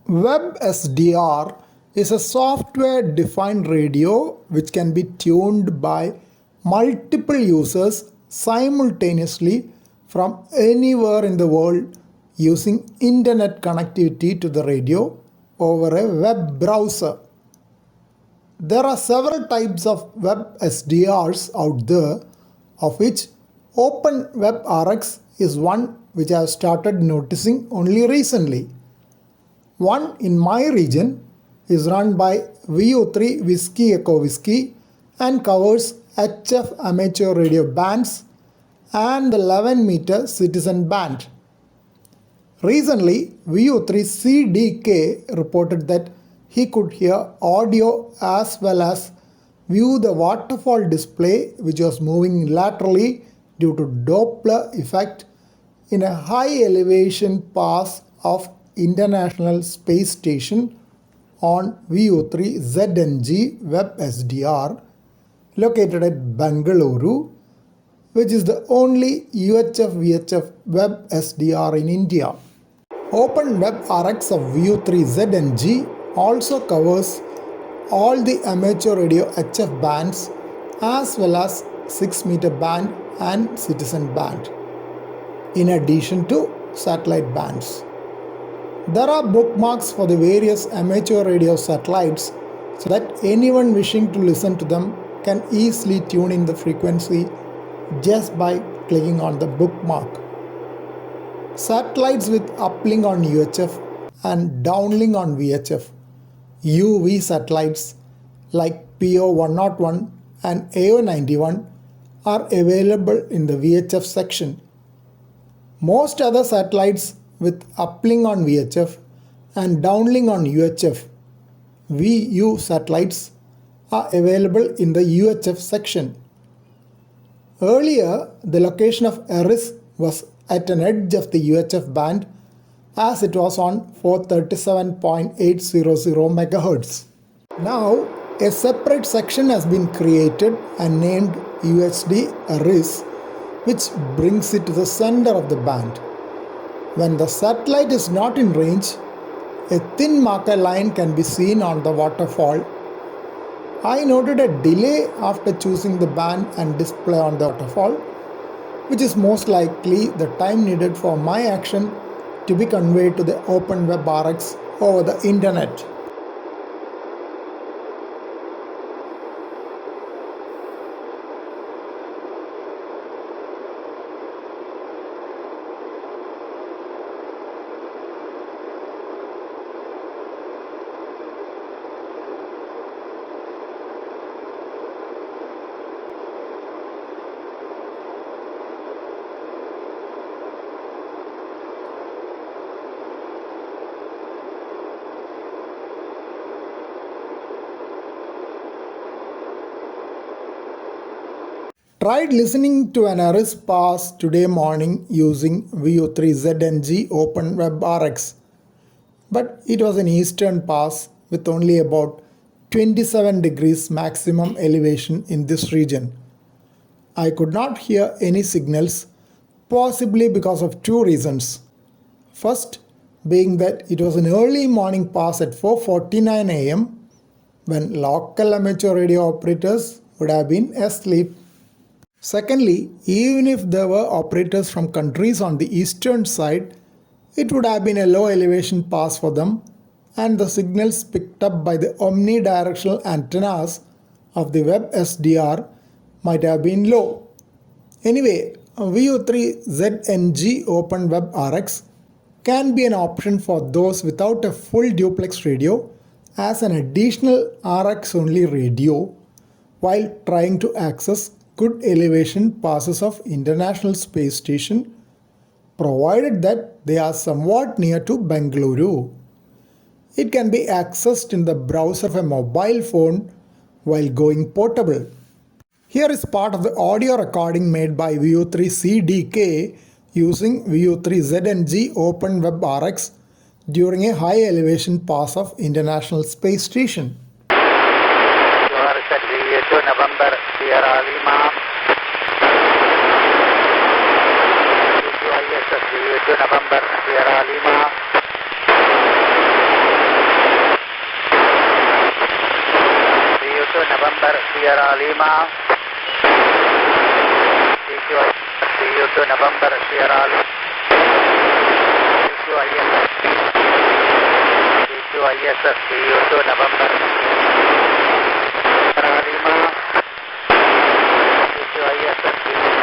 WebSDR is a software-defined radio which can be tuned by multiple users simultaneously from anywhere in the world using internet connectivity to the radio over a web browser. There are several types of WebSDRs out there, of which OpenWebRX is one which I have started noticing only recently. One in my region is run by VU3ZNG and covers HF amateur radio bands and the 11-meter citizen band. Recently, VU3ZNG reported that he could hear audio as well as view the waterfall display which was moving laterally due to Doppler effect in a high elevation pass of International Space Station on VU3ZNG WebSDR located at Bengaluru, which is the only UHF-VHF WebSDR in India. OpenWebRX of VU3ZNG also covers all the amateur radio HF bands as well as 6-meter band and citizen band, in addition to satellite bands. There are bookmarks for the various amateur radio satellites so that anyone wishing to listen to them can easily tune in the frequency just by clicking on the bookmark. Satellites with uplink on UHF and downlink on VHF, UV satellites like PO101 and AO91 are available in the VHF section. Most other satellites with uplink on VHF and downlink on UHF, VU satellites, are available in the UHF section. Earlier, the location of Eris was at an edge of the UHF band as it was on 437.800 MHz. Now, a separate section has been created and named UHD Eris, which brings it to the center of the band. When the satellite is not in range, a thin marker line can be seen on the waterfall. I noted a delay after choosing the band and display on the waterfall, which is most likely the time needed for my action to be conveyed to the OpenWebRX over the internet. Tried listening to an Eris pass today morning using VU3ZNG OpenWebRX, but it was an eastern pass with only about 27 degrees maximum elevation in this region. I could not hear any signals, possibly because of two reasons. First, being that it was an early morning pass at 4:49 am when local amateur radio operators would have been asleep. Secondly, even if there were operators from countries on the eastern side, it would have been a low elevation pass for them and the signals picked up by the omnidirectional antennas of the WebSDR might have been low. Anyway, VU3ZNG OpenWebRX can be an option for those without a full duplex radio as an additional RX only radio while trying to access good elevation passes of International Space Station, provided that they are somewhat near to Bengaluru. It can be accessed in the browser of a mobile phone while going portable. Here is part of the audio recording made by VU3ZNG using VU3ZNG OpenWebRX during a high elevation pass of International Space Station. November, Sierra Lima. VU2 November, Sierra Lima. November Sierra Lima. VU2 November Sierra Lima. VU2 VU2 November Sierra Lima. VU2